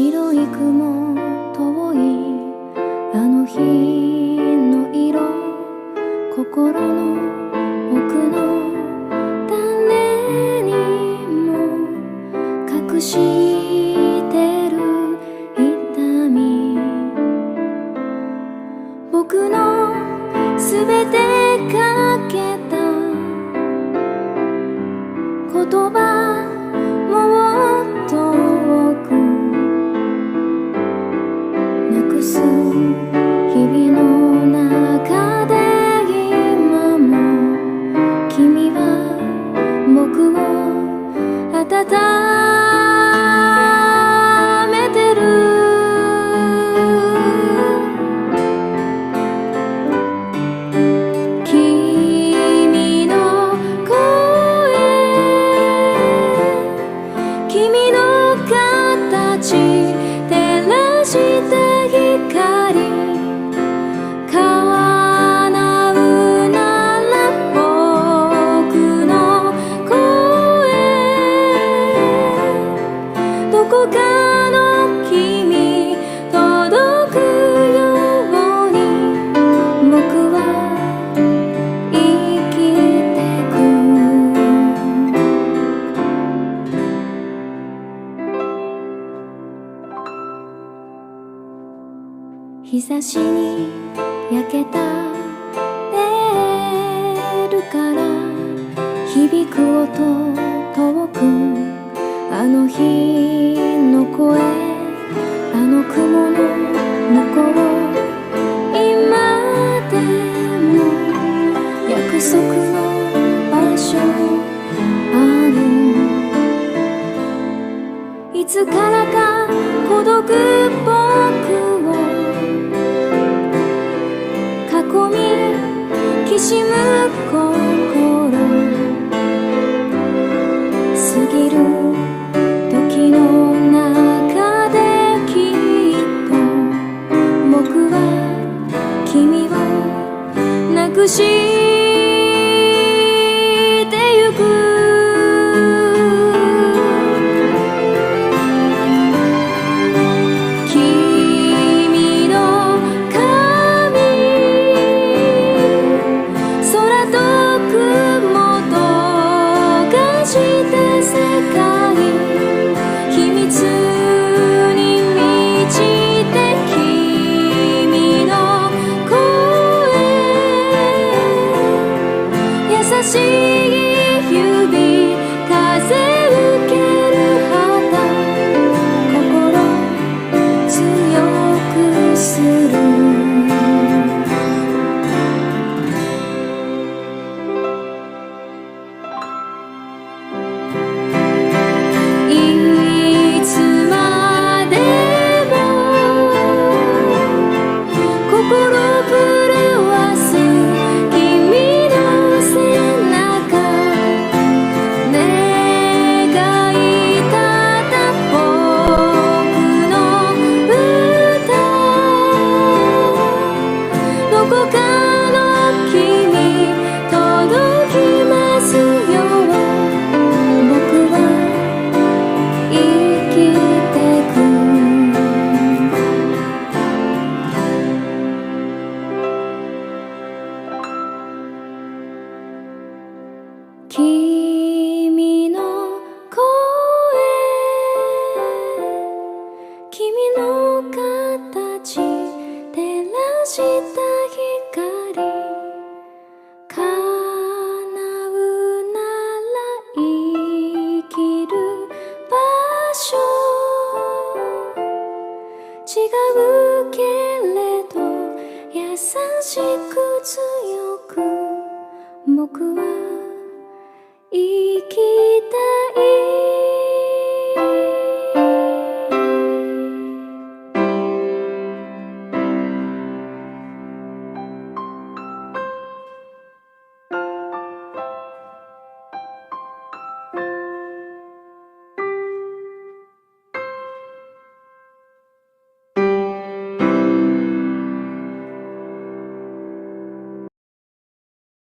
白い雲遠いあの日の色心の奥の誰にも隠してる痛み僕のすべてかけた言葉もっと多くなくす日々の中で今も君は僕を温めてる君の声君の形照らした光叶うなら僕の声どこかの君届くように僕は生きてく日差しに焼けたレールから響く音遠くあの日の声あの雲の向こう今でも約束の場所あるいつからか孤独僕を囲みきしむ心過ぎる時の中できっと僕は君をなくしてゆく優しい指風受ける旗心強くするいつまでも心震わす君の背中願いたた僕の歌どこかの君届きますよ僕は生きてく君の声君の形照らした光叶うなら生きる場所違うけれど優しく強く僕は